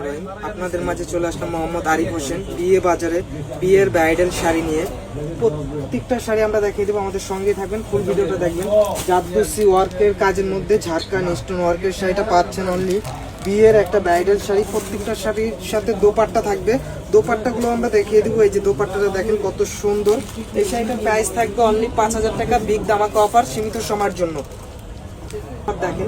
রহিম। আপনাদের মাঝে চলে আসলাম মোহাম্মদ আরিফ হোসেন বিয়ে বাজারে বিয়ের ব্রাইডাল শাড়ি নিয়ে। প্রত্যেকটা শাড়ি আমরা দেখিয়ে দেবো, আমাদের সঙ্গে থাকবেন, ফুল ভিডিওটা দেখবেন। জাদুসি ওয়ার্কের কাজের মধ্যে ঝাড়খান স্টোন ওয়ার্কের শাড়িটা পাচ্ছেন অনলি বিয়ের একটা ব্রাইডাল শাড়ি। প্রত্যেকটা শাড়ির সাথে দোপাট্টা থাকবে, দোপাট্টাগুলো আমরা দেখিয়ে দেবো। এই যে দোপাট্টাটা দেখেন কত সুন্দর। এই শাড়িটার প্রাইস থাকবে অনলি 5000 টাকা, বিগ ধামাকা অফার, সীমিত সময়ের জন্য। দেখেন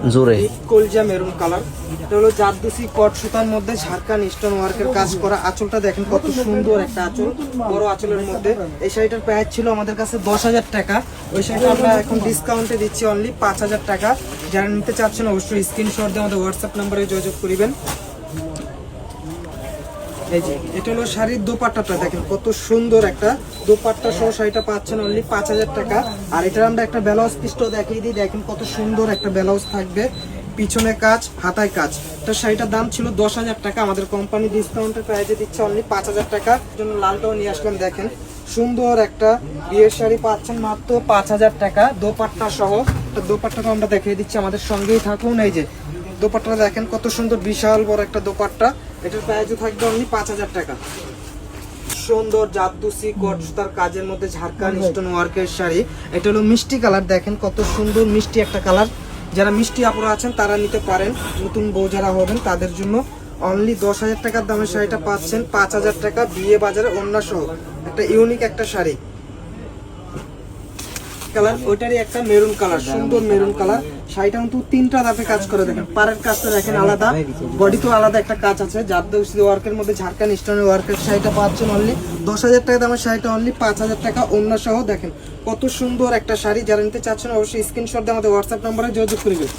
কলজা মেরুন কালার, এটা হলো জারদোসি কট সুতার মধ্যে ঝাড়খান স্টোন ওয়ার্কের কাজ করা। আঁচলটা দেখেন কত সুন্দর একটা আঁচল, বড় আঁচলের মধ্যে। এই শাড়িটার প্রাইস ছিল আমাদের কাছে 10,000 টাকা, ওই শাড়িটা আমরা এখন ডিসকাউন্টে দিচ্ছি অনলি 5,000 টাকা। যারা নিতে চাচ্ছেন অবশ্যই স্ক্রিনশট দিয়ে আমাদের হোয়াটসঅ্যাপ নাম্বারে যোগাযোগ করবেন। এই যে এটা হলো শাড়ির দোপাট্টাটা দেখেন কত সুন্দর একটা দোপাট্টা সহ শাড়িটা পাচ্ছেন অনলি 5,000 টাকা। আর এটার আমরা একটা ব্লাউজ পিসটাও দেখিয়ে দিই, দেখেন কত সুন্দর একটা ব্লাউজ থাকবে, পিছনে কাজ হাতায় কাজ। এটা শাড়িটার দাম ছিল 10,000 টাকা, আমাদের কোম্পানি ডিসকাউন্টের প্রাইসে দিচ্ছে অনলি 5,000 টাকা। জন্য লালটাও নিয়ে আসলাম, দেখেন সুন্দর একটা বিয়ের শাড়ি পাচ্ছেন মাত্র 5,000 টাকা দোপাট্টা সহ। দোপাট্টাটা আমরা দেখিয়ে দিচ্ছি, আমাদের সঙ্গেই থাকুন। এই যে দোপাট্টাটা দেখেন কত সুন্দর, বিশাল বড় একটা দোপাট্টা। এটার প্রাইসও থাকবে অনলি 5,000 টাকা। সুন্দর জারদোসি কট সুতার কাজের মধ্যে ঝাড়খান স্টোন ওয়ার্কের শাড়ি। এটা হলো মিষ্টি কালার, দেখেন কত সুন্দর মিষ্টি একটা কালার। যারা মিষ্টি আপুরা আছেন তারা নিতে পারেন, নতুন বউ যারা হবেন তাদের জন্য অনলি 10,000 টাকার দামের শাড়িটা পাচ্ছেন 5,000 টাকা, বিয়ে বাজারে ওড়না সহ। একটা ইউনিক একটা শাড়ি কালার, ওইটারই একটা মেরুন কালার, সুন্দর মেরুন কালার। শাড়িটা কিন্তু 3টা ধাপে কাজ করে, দেখেন পাড়ের কাজটা দেখেন আলাদা, বডিতেও আলাদা একটা কাজ আছে। জারদোসি ওয়ার্কের মধ্যে ঝাড়খান স্টোনের ওয়ার্কের শাড়িটা পাচ্ছেন অনলি 10,000 টাকা দামের শাড়িটা অনলি 5,000 টাকা ওড়না সহ। দেখেন কত সুন্দর একটা শাড়ি, যারা নিতে চাচ্ছেন অবশ্যই স্ক্রিনশট দিয়ে আমাদের হোয়াটসঅ্যাপ নাম্বারে যোগাযোগ করবেন।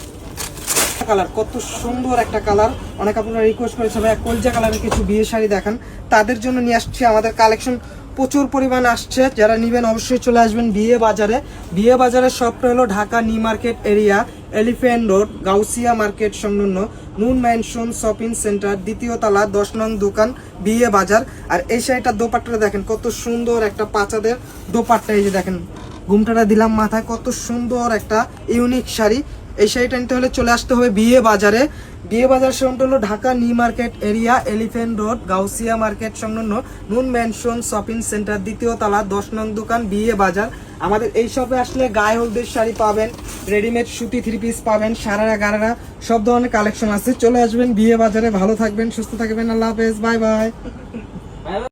কালার কত সুন্দর একটা কালার, অনেক আপনারা রিকোয়েস্ট করেছে ভাই কলজা কালারের কিছু বিয়ে শাড়ি দেখান, তাদের জন্য নিয়ে আসছি। আমাদের কালেকশন প্রচুর পরিমাণ আসছে, যারা নেবেন অবশ্যই চলে আসবেন বিয়ে বাজারে। বিয়ে বাজারের শপটা হলো Dhaka new market area, elephant road, Gausia market সংলগ্ন নুন ম্যানশন শপিং সেন্টার, 2য় তলা, 10 নং দোকান, বিয়ে বাজার। আর এই শাড়িটার দোপাট্টাটা দেখেন কত সুন্দর একটা পাচাদের দোপাট্টা। এই যে দেখেন ঘুমটাটা দিলাম মাথায়, কত সুন্দর একটা ইউনিক শাড়ি। এই শাড়িটা নিতে হলে চলে আসতে হবে বিয়ে বাজারে। বিয়ে বাজার সেন্টার হলো Dhaka new market area, elephant road, Gausia market সংলগ্ন নুন ম্যানশন শপিং সেন্টার, 2য় তলা, 10 নং দোকান, বিয়ে বাজার। আমাদের এই শপে আসলে গায়ে হলদের শাড়ি পাবেন, রেডিমেড সুতি 3 পিস পাবেন, সারারা গারারা সব ধরনের কালেকশন আছে। চলে আসবেন বিয়ে বাজারে। ভালো থাকবেন, সুস্থ থাকবেন, আল্লাহ হাফেজ, বাই বাই।